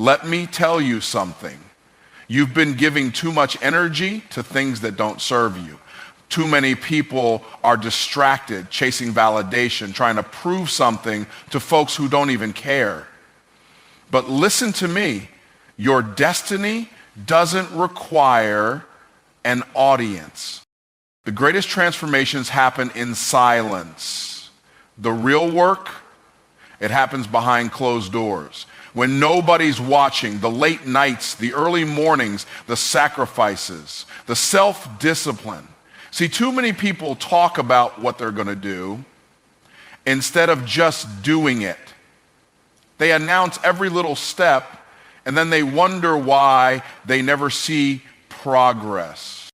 let me tell you something. You've been giving too much energy to things that don't serve you. Too many people are distracted, chasing validation, trying to prove something to folks who don't even care. But listen to me, your destiny doesn't require an audience. The greatest transformations happen in silence. The real work, it happens behind closed doors. When nobody's watching, the late nights, the early mornings, the sacrifices, the self-discipline. See, too many people talk about what they're going to do instead of just doing it. They announce every little step, and then they wonder why they never see progress.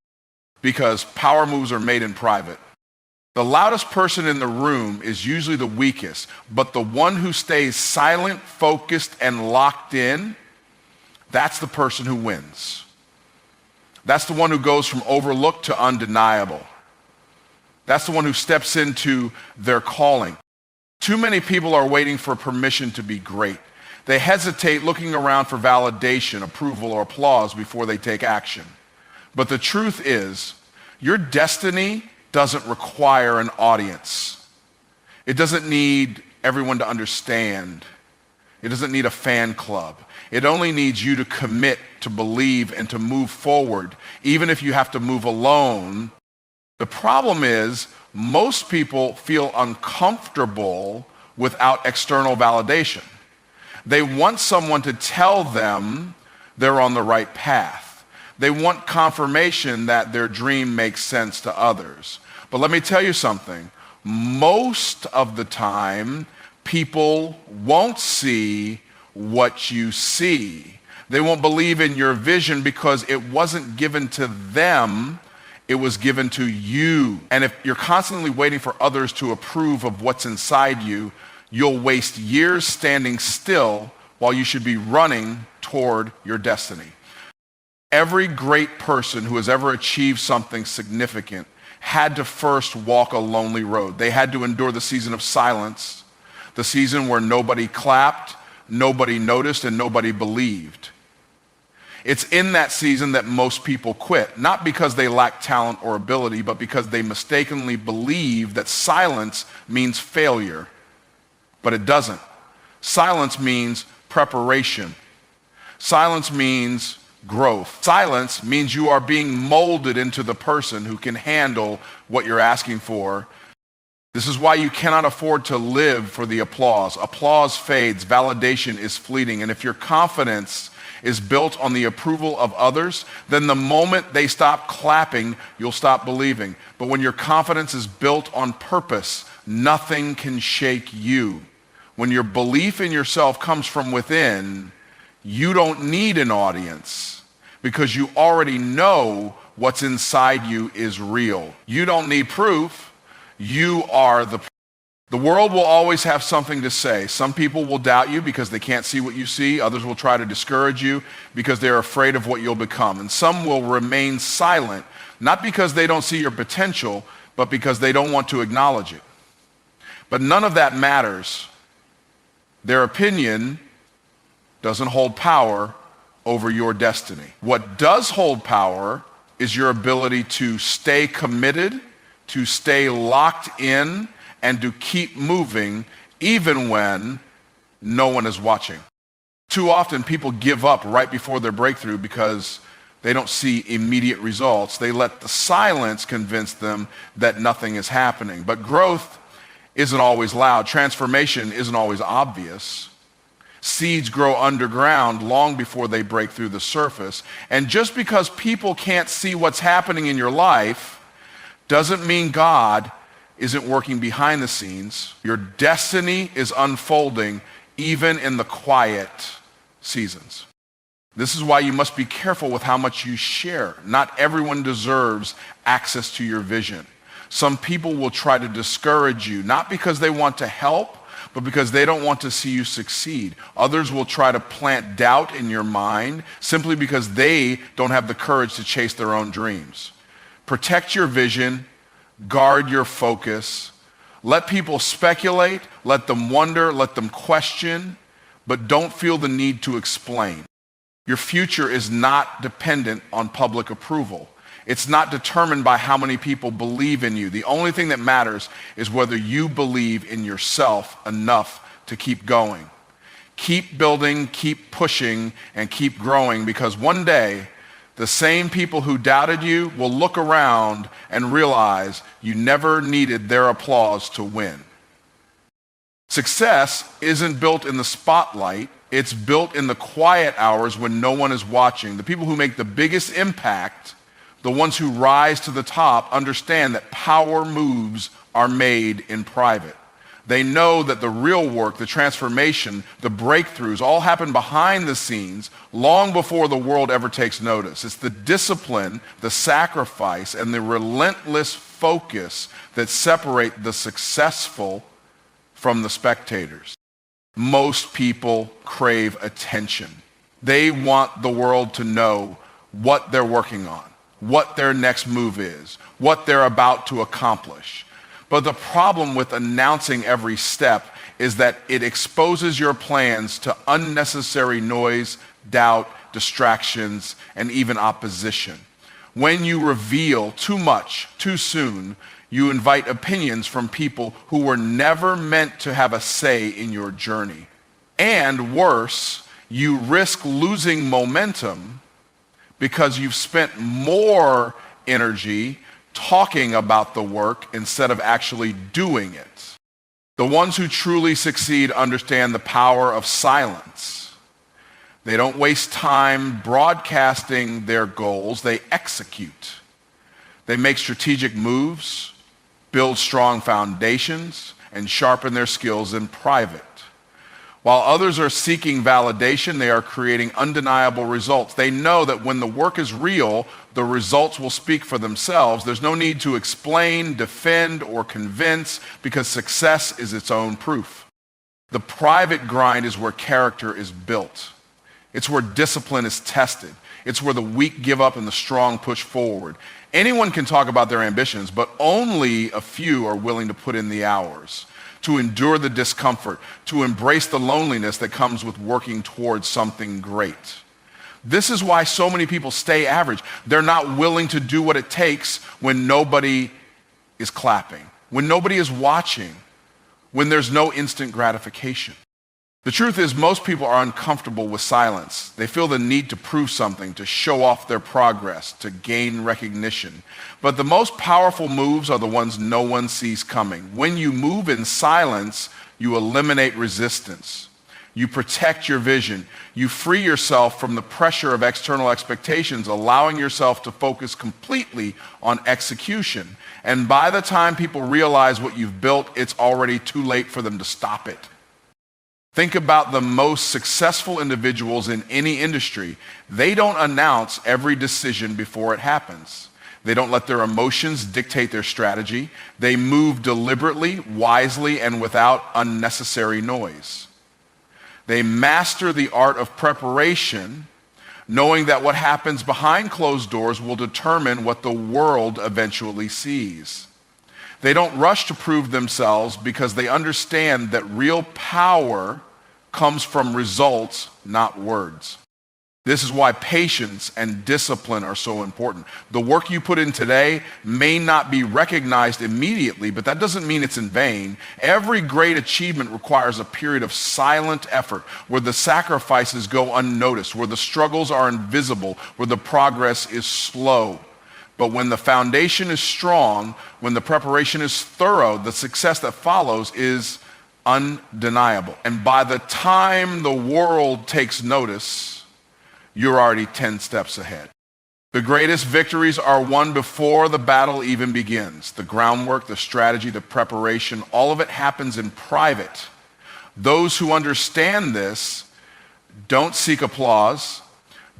Because power moves are made in private. The loudest person in the room is usually the weakest, but the one who stays silent, focused, and locked in, that's the person who wins. That's the one who goes from overlooked to undeniable. That's the one who steps into their calling. Too many people are waiting for permission to be great. They hesitate looking around for validation, approval, or applause before they take action. But the truth is, your destiny doesn't require an audience. It doesn't need everyone to understand. It doesn't need a fan club. It only needs you to commit, to believe, and to move forward, even if you have to move alone. The problem is, most people feel uncomfortable without external validation. They want someone to tell them they're on the right path. They want confirmation that their dream makes sense to others. But let me tell you something. Most of the time, people won't see what you see. They won't believe in your vision because it wasn't given to them, it was given to you. And if you're constantly waiting for others to approve of what's inside you, you'll waste years standing still while you should be running toward your destiny. Every great person who has ever achieved something significant had to first walk a lonely road. They had to endure the season of silence, the season where nobody clapped, nobody noticed, and nobody believed. It's in that season that most people quit, not because they lack talent or ability, but because they mistakenly believe that silence means failure. But it doesn't. Silence means preparation. Silence means growth. Silence means you are being molded into the person who can handle what you're asking for. This is why you cannot afford to live for the applause. Applause fades, validation is fleeting, and if your confidence is built on the approval of others, then the moment they stop clapping, you'll stop believing. But when your confidence is built on purpose, nothing can shake you. When your belief in yourself comes from within, you don't need an audience because you already know what's inside you is real. You don't need proof. You are the world will always have something to say. Some people will doubt you because they can't see what you see. Others will try to discourage you because they're afraid of what you'll become. And some will remain silent, not because they don't see your potential, but because they don't want to acknowledge it. But none of that matters. Their opinion doesn't hold power over your destiny. What does hold power is your ability to stay committed, to stay locked in, and to keep moving even when no one is watching. Too often people give up right before their breakthrough because they don't see immediate results. They let the silence convince them that nothing is happening. But growth isn't always loud. Transformation isn't always obvious. Seeds grow underground long before they break through the surface. And just because people can't see what's happening in your life doesn't mean God isn't working behind the scenes. Your destiny is unfolding even in the quiet seasons. This is why you must be careful with how much you share. Not everyone deserves access to your vision. Some people will try to discourage you, not because they want to help, but because they don't want to see you succeed. Others will try to plant doubt in your mind simply because they don't have the courage to chase their own dreams. Protect your vision, guard your focus. Let people speculate, let them wonder, let them question, but don't feel the need to explain. Your future is not dependent on public approval. It's not determined by how many people believe in you. The only thing that matters is whether you believe in yourself enough to keep going. Keep building, keep pushing, and keep growing, because one day, the same people who doubted you will look around and realize you never needed their applause to win. Success isn't built in the spotlight. It's built in the quiet hours when no one is watching. The people who make the biggest impact, the ones who rise to the top, understand that power moves are made in private. They know that the real work, the transformation, the breakthroughs all happen behind the scenes long before the world ever takes notice. It's the discipline, the sacrifice, and the relentless focus that separate the successful from the spectators. Most people crave attention. They want the world to know what they're working on, what their next move is, what they're about to accomplish. But the problem with announcing every step is that it exposes your plans to unnecessary noise, doubt, distractions, and even opposition. When you reveal too much, too soon, you invite opinions from people who were never meant to have a say in your journey. And worse, you risk losing momentum because you've spent more energy talking about the work instead of actually doing it. The ones who truly succeed understand the power of silence. They don't waste time broadcasting their goals, they execute. They make strategic moves, build strong foundations, and sharpen their skills in private. While others are seeking validation, they are creating undeniable results. They know that when the work is real, the results will speak for themselves. There's no need to explain, defend, or convince, because success is its own proof. The private grind is where character is built. It's where discipline is tested. It's where the weak give up and the strong push forward. Anyone can talk about their ambitions, but only a few are willing to put in the hours, to endure the discomfort, to embrace the loneliness that comes with working towards something great. This is why so many people stay average. They're not willing to do what it takes when nobody is clapping, when nobody is watching, when there's no instant gratification. The truth is, most people are uncomfortable with silence. They feel the need to prove something, to show off their progress, to gain recognition. But the most powerful moves are the ones no one sees coming. When you move in silence, you eliminate resistance. You protect your vision. You free yourself from the pressure of external expectations, allowing yourself to focus completely on execution. And by the time people realize what you've built, it's already too late for them to stop it. Think about the most successful individuals in any industry. They don't announce every decision before it happens. They don't let their emotions dictate their strategy. They move deliberately, wisely, and without unnecessary noise. They master the art of preparation, knowing that what happens behind closed doors will determine what the world eventually sees. They don't rush to prove themselves because they understand that real power comes from results, not words. This is why patience and discipline are so important. The work you put in today may not be recognized immediately, but that doesn't mean it's in vain. Every great achievement requires a period of silent effort where the sacrifices go unnoticed, where the struggles are invisible, where the progress is slow. But when the foundation is strong, when the preparation is thorough, the success that follows is undeniable. And by the time the world takes notice, you're already 10 steps ahead. The greatest victories are won before the battle even begins. The groundwork, the strategy, the preparation, all of it happens in private. Those who understand this don't seek applause,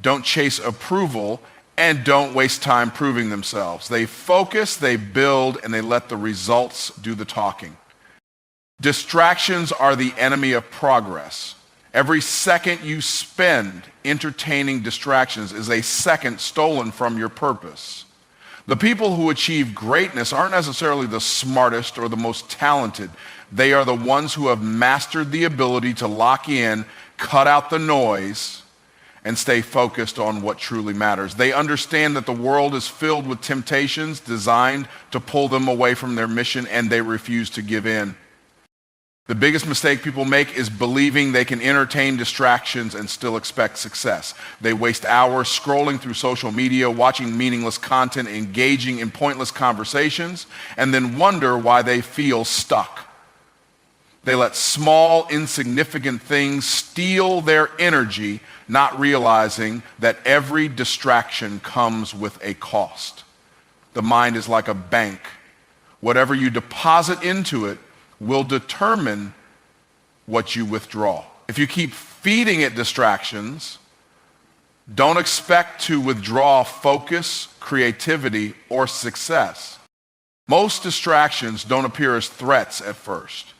don't chase approval, and don't waste time proving themselves. They focus, they build, and they let the results do the talking. Distractions are the enemy of progress. Every second you spend entertaining distractions is a second stolen from your purpose. The people who achieve greatness aren't necessarily the smartest or the most talented. They are the ones who have mastered the ability to lock in, cut out the noise, and stay focused on what truly matters. They understand that the world is filled with temptations designed to pull them away from their mission, and they refuse to give in. The biggest mistake people make is believing they can entertain distractions and still expect success. They waste hours scrolling through social media, watching meaningless content, engaging in pointless conversations, and then wonder why they feel stuck. They let small, insignificant things steal their energy, not realizing that every distraction comes with a cost. The mind is like a bank. Whatever you deposit into it will determine what you withdraw. If you keep feeding it distractions, don't expect to withdraw focus, creativity, or success. Most distractions don't appear as threats at first.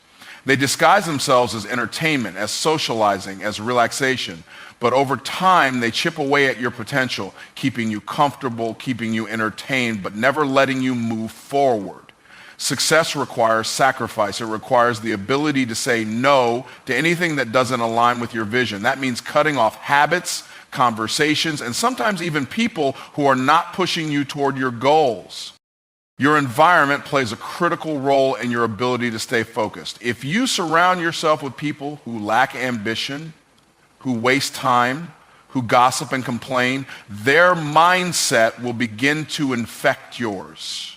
They disguise themselves as entertainment, as socializing, as relaxation. But over time, they chip away at your potential, keeping you comfortable, keeping you entertained, but never letting you move forward. Success requires sacrifice. It requires the ability to say no to anything that doesn't align with your vision. That means cutting off habits, conversations, and sometimes even people who are not pushing you toward your goals. Your environment plays a critical role in your ability to stay focused. If you surround yourself with people who lack ambition, who waste time, who gossip and complain, their mindset will begin to infect yours.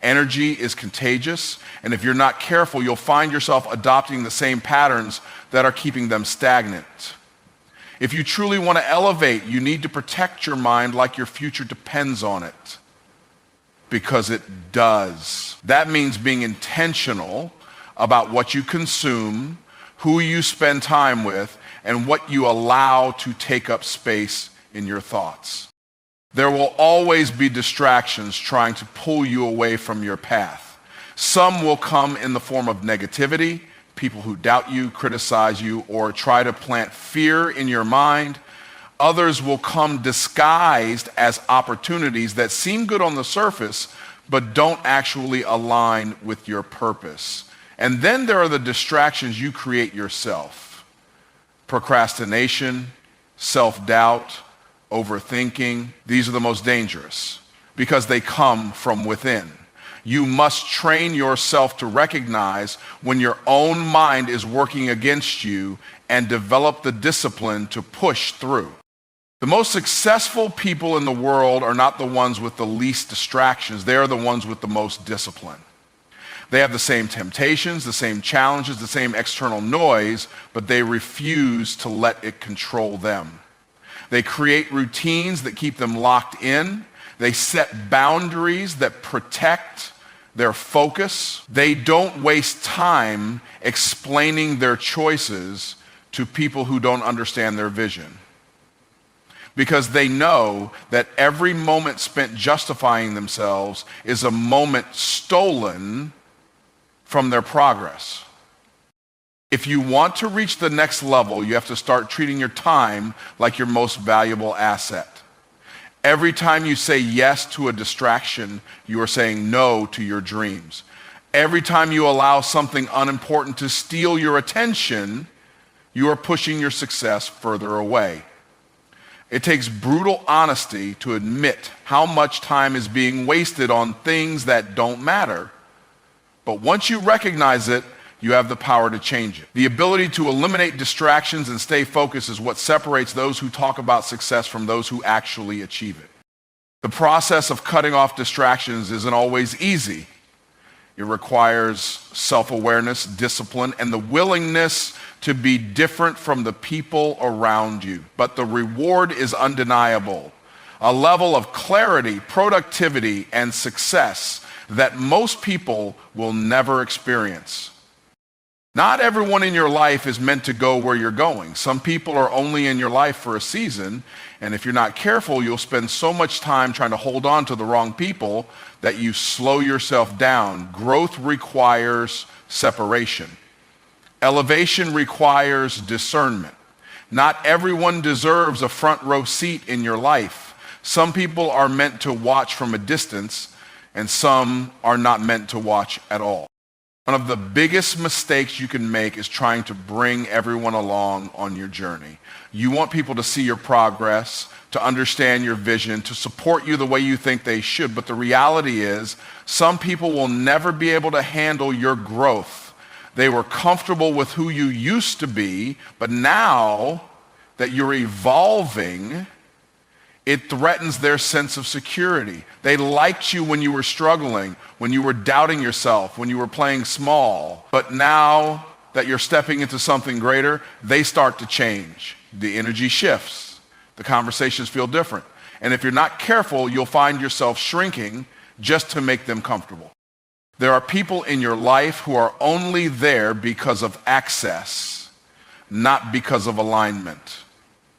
Energy is contagious, and if you're not careful, you'll find yourself adopting the same patterns that are keeping them stagnant. If you truly want to elevate, you need to protect your mind like your future depends on it. Because it does. That means being intentional about what you consume, who you spend time with, and what you allow to take up space in your thoughts. There will always be distractions trying to pull you away from your path. Some will come in the form of negativity, people who doubt you, criticize you, or try to plant fear in your mind. Others will come disguised as opportunities that seem good on the surface, but don't actually align with your purpose. And then there are the distractions you create yourself. Procrastination, self-doubt, overthinking. These are the most dangerous because they come from within. You must train yourself to recognize when your own mind is working against you and develop the discipline to push through. The most successful people in the world are not the ones with the least distractions. They are the ones with the most discipline. They have the same temptations, the same challenges, the same external noise, but they refuse to let it control them. They create routines that keep them locked in. They set boundaries that protect their focus. They don't waste time explaining their choices to people who don't understand their vision. Because they know that every moment spent justifying themselves is a moment stolen from their progress. If you want to reach the next level, you have to start treating your time like your most valuable asset. Every time you say yes to a distraction, you are saying no to your dreams. Every time you allow something unimportant to steal your attention, you are pushing your success further away. It takes brutal honesty to admit how much time is being wasted on things that don't matter. But once you recognize it, you have the power to change it. The ability to eliminate distractions and stay focused is what separates those who talk about success from those who actually achieve it. The process of cutting off distractions isn't always easy. It requires self-awareness, discipline, and the willingness to be different from the people around you. But the reward is undeniable. A level of clarity, productivity, and success that most people will never experience. Not everyone in your life is meant to go where you're going. Some people are only in your life for a season, and if you're not careful, you'll spend so much time trying to hold on to the wrong people that you slow yourself down. Growth requires separation. Elevation requires discernment. Not everyone deserves a front row seat in your life. Some people are meant to watch from a distance, and some are not meant to watch at all. One of the biggest mistakes you can make is trying to bring everyone along on your journey. You want people to see your progress, to understand your vision, to support you the way you think they should. But the reality is, some people will never be able to handle your growth. They were comfortable with who you used to be, but now that you're evolving, it threatens their sense of security. They liked you when you were struggling, when you were doubting yourself, when you were playing small. But now that you're stepping into something greater, they start to change. The energy shifts. The conversations feel different. And if you're not careful, you'll find yourself shrinking just to make them comfortable. There are people in your life who are only there because of access, not because of alignment.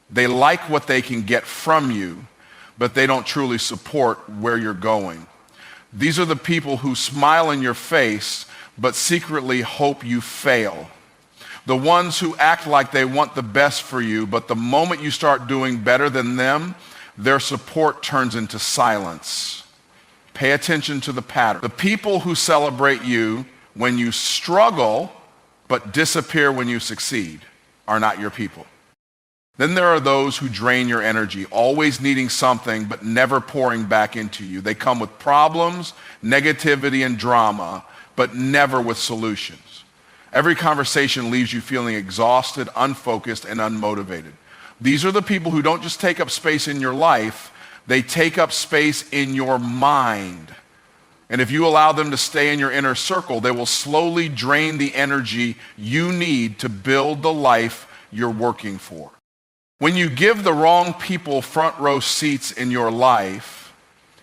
They like what they can get from you, but they don't truly support where you're going. These are the people who smile in your face, but secretly hope you fail. The ones who act like they want the best for you, but the moment you start doing better than them, their support turns into silence. Pay attention to the pattern. The people who celebrate you when you struggle, but disappear when you succeed, are not your people. Then there are those who drain your energy, always needing something but never pouring back into you. They come with problems, negativity, and drama, but never with solutions. Every conversation leaves you feeling exhausted, unfocused, and unmotivated. These are the people who don't just take up space in your life, they take up space in your mind. And if you allow them to stay in your inner circle, they will slowly drain the energy you need to build the life you're working for. When you give the wrong people front row seats in your life,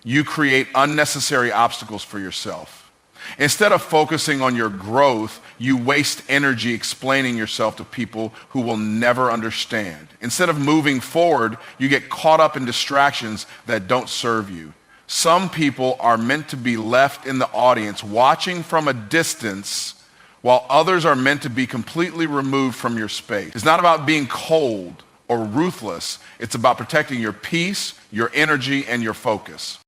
you create unnecessary obstacles for yourself. Instead of focusing on your growth, you waste energy explaining yourself to people who will never understand. Instead of moving forward, you get caught up in distractions that don't serve you. Some people are meant to be left in the audience watching from a distance, while others are meant to be completely removed from your space. It's not about being cold or ruthless. It's about protecting your peace, your energy, and your focus.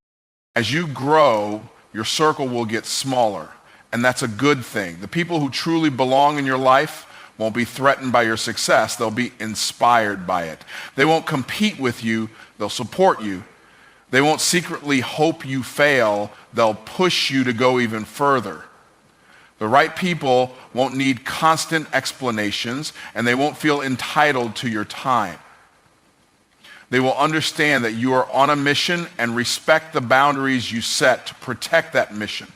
As you grow, your circle will get smaller, and that's a good thing. The people who truly belong in your life won't be threatened by your success. They'll be inspired by it. They won't compete with you. They'll support you. They won't secretly hope you fail. They'll push you to go even further. The right people won't need constant explanations, and they won't feel entitled to your time. They will understand that you are on a mission and respect the boundaries you set to protect that mission.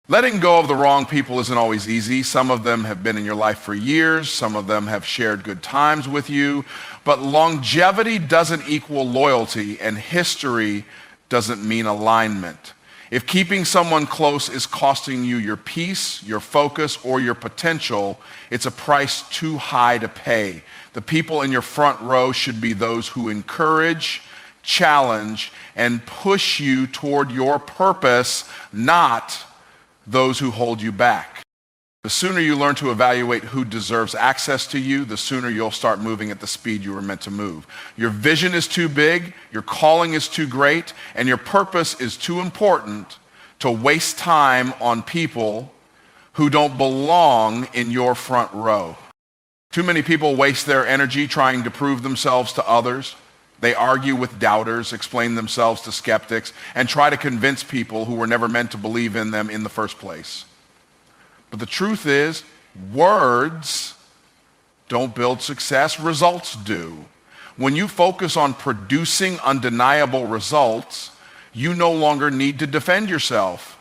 Letting go of the wrong people isn't always easy. Some of them have been in your life for years. Some of them have shared good times with you. But longevity doesn't equal loyalty, and history doesn't mean alignment. If keeping someone close is costing you your peace, your focus, or your potential, it's a price too high to pay. The people in your front row should be those who encourage, challenge, and push you toward your purpose, not those who hold you back. The sooner you learn to evaluate who deserves access to you, the sooner you'll start moving at the speed you were meant to move. Your vision is too big, your calling is too great, and your purpose is too important to waste time on people who don't belong in your front row. Too many people waste their energy trying to prove themselves to others. They argue with doubters, explain themselves to skeptics, and try to convince people who were never meant to believe in them in the first place. But the truth is, words don't build success, results do. When you focus on producing undeniable results, you no longer need to defend yourself.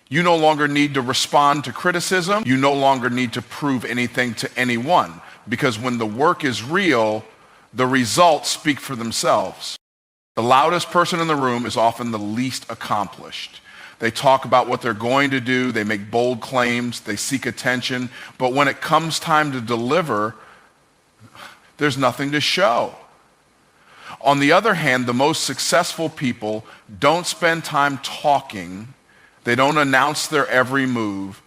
You no longer need to respond to criticism. You no longer need to prove anything to anyone, because when the work is real, the results speak for themselves. The loudest person in the room is often the least accomplished. They talk about what they're going to do, they make bold claims, they seek attention, but when it comes time to deliver, there's nothing to show. On the other hand, the most successful people don't spend time talking, they don't announce their every move,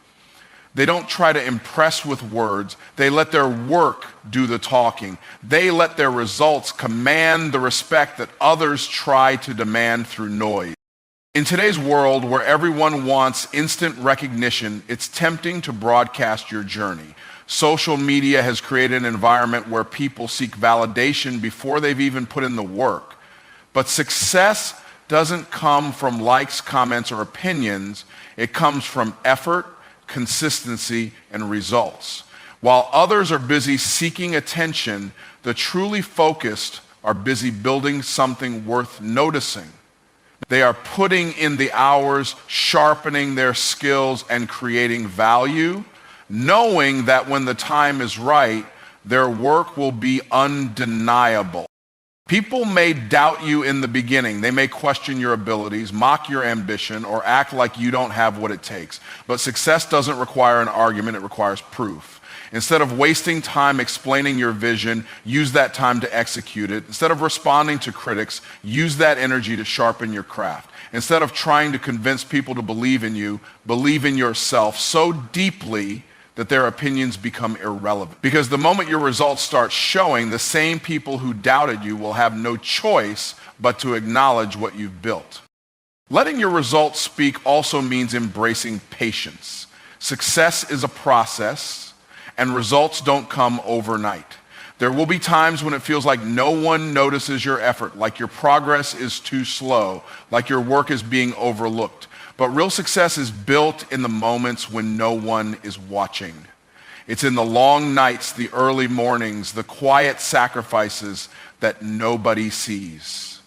they don't try to impress with words, they let their work do the talking. They let their results command the respect that others try to demand through noise. In today's world where everyone wants instant recognition, it's tempting to broadcast your journey. Social media has created an environment where people seek validation before they've even put in the work. But success doesn't come from likes, comments, or opinions. It comes from effort, consistency, and results. While others are busy seeking attention, the truly focused are busy building something worth noticing. They are putting in the hours, sharpening their skills, and creating value, knowing that when the time is right, their work will be undeniable. People may doubt you in the beginning. They may question your abilities, mock your ambition, or act like you don't have what it takes. But success doesn't require an argument, it requires proof. Instead of wasting time explaining your vision, use that time to execute it. Instead of responding to critics, use that energy to sharpen your craft. Instead of trying to convince people to believe in you, believe in yourself so deeply that their opinions become irrelevant. Because the moment your results start showing, the same people who doubted you will have no choice but to acknowledge what you've built. Letting your results speak also means embracing patience. Success is a process, and results don't come overnight. There will be times when it feels like no one notices your effort, like your progress is too slow, like your work is being overlooked. But real success is built in the moments when no one is watching. It's in the long nights, the early mornings, the quiet sacrifices that nobody sees.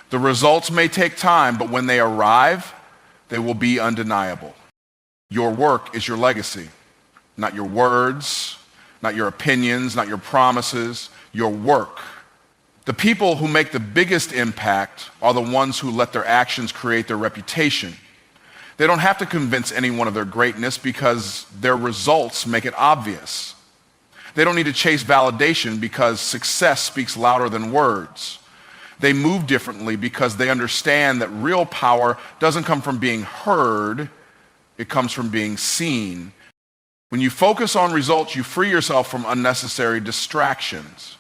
The results may take time, but when they arrive, they will be undeniable. Your work is your legacy. Not your words, not your opinions, not your promises, your work. The people who make the biggest impact are the ones who let their actions create their reputation. They don't have to convince anyone of their greatness because their results make it obvious. They don't need to chase validation because success speaks louder than words. They move differently because they understand that real power doesn't come from being heard, it comes from being seen. When you focus on results, you free yourself from unnecessary distractions.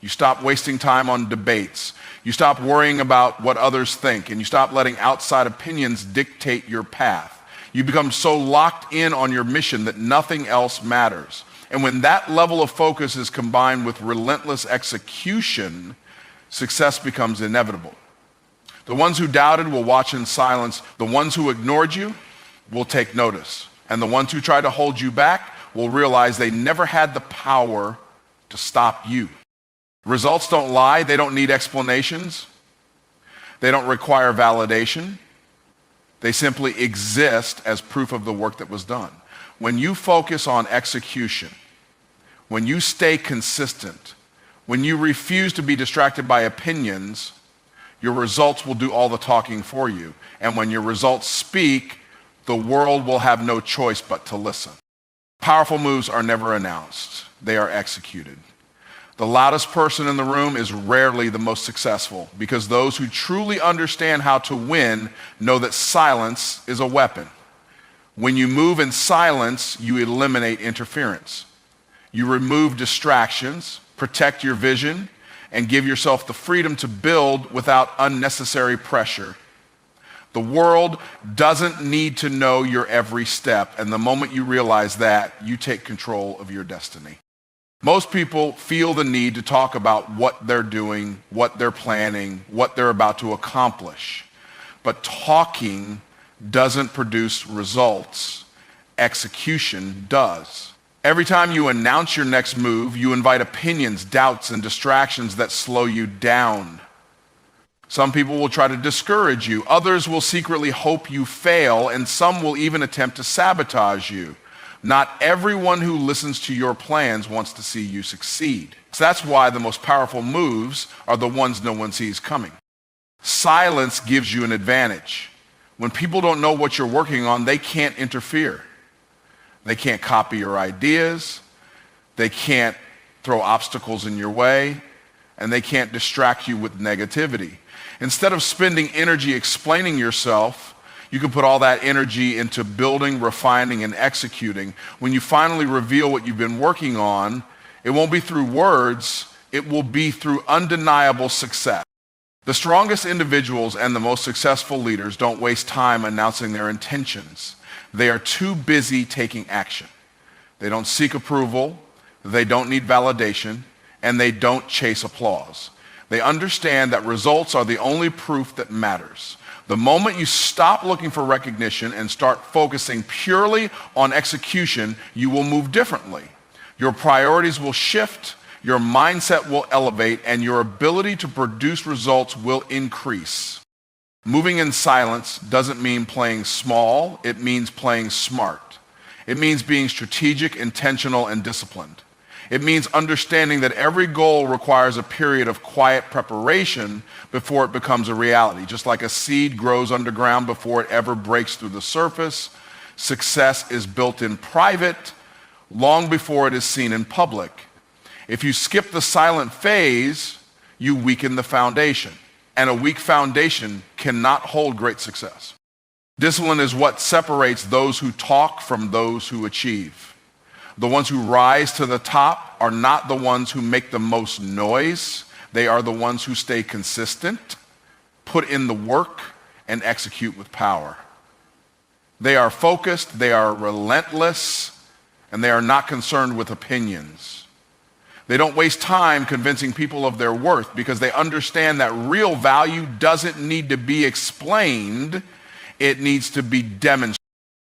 You stop wasting time on debates. You stop worrying about what others think, and you stop letting outside opinions dictate your path. You become so locked in on your mission that nothing else matters. And when that level of focus is combined with relentless execution, success becomes inevitable. The ones who doubted will watch in silence. The ones who ignored you will take notice. And the ones who try to hold you back will realize they never had the power to stop you. Results don't lie. They don't need explanations. They don't require validation. They simply exist as proof of the work that was done. When you focus on execution, when you stay consistent, when you refuse to be distracted by opinions, your results will do all the talking for you. And when your results speak, the world will have no choice but to listen. Powerful moves are never announced. They are executed. The loudest person in the room is rarely the most successful because those who truly understand how to win know that silence is a weapon. When you move in silence, you eliminate interference. You remove distractions, protect your vision, and give yourself the freedom to build without unnecessary pressure. The world doesn't need to know your every step, and the moment you realize that, you take control of your destiny. Most people feel the need to talk about what they're doing, what they're planning, what they're about to accomplish. But talking doesn't produce results. Execution does. Every time you announce your next move, you invite opinions, doubts, and distractions that slow you down. Some people will try to discourage you. Others will secretly hope you fail, and some will even attempt to sabotage you. Not everyone who listens to your plans wants to see you succeed. So that's why the most powerful moves are the ones no one sees coming. Silence gives you an advantage. When people don't know what you're working on, they can't interfere. They can't copy your ideas. They can't throw obstacles in your way. And they can't distract you with negativity. Instead of spending energy explaining yourself, you can put all that energy into building, refining, and executing. When you finally reveal what you've been working on, it won't be through words, it will be through undeniable success. The strongest individuals and the most successful leaders don't waste time announcing their intentions. They are too busy taking action. They don't seek approval, they don't need validation, and they don't chase applause. They understand that results are the only proof that matters. The moment you stop looking for recognition and start focusing purely on execution, you will move differently. Your priorities will shift, your mindset will elevate, and your ability to produce results will increase. Moving in silence doesn't mean playing small, it means playing smart. It means being strategic, intentional, and disciplined. It means understanding that every goal requires a period of quiet preparation before it becomes a reality. Just like a seed grows underground before it ever breaks through the surface, success is built in private long before it is seen in public. If you skip the silent phase, you weaken the foundation. And a weak foundation cannot hold great success. Discipline is what separates those who talk from those who achieve. The ones who rise to the top are not the ones who make the most noise. They are the ones who stay consistent, put in the work, and execute with power. They are focused, they are relentless, and they are not concerned with opinions. They don't waste time convincing people of their worth because they understand that real value doesn't need to be explained, it needs to be demonstrated.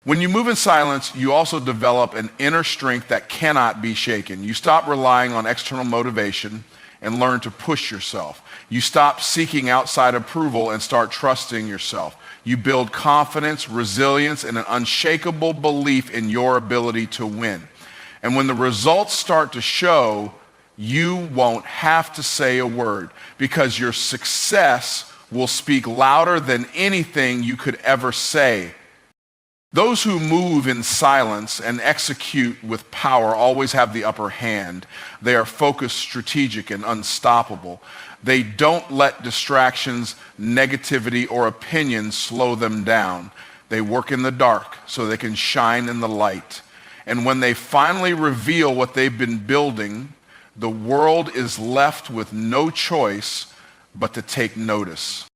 When you move in silence, you also develop an inner strength that cannot be shaken. You stop relying on external motivation and learn to push yourself. You stop seeking outside approval and start trusting yourself. You build confidence, resilience, and an unshakable belief in your ability to win. And when the results start to show, you won't have to say a word because your success will speak louder than anything you could ever say. Those who move in silence and execute with power always have the upper hand. They are focused, strategic, and unstoppable. They don't let distractions, negativity, or opinions slow them down. They work in the dark so they can shine in the light. And when they finally reveal what they've been building, the world is left with no choice but to take notice.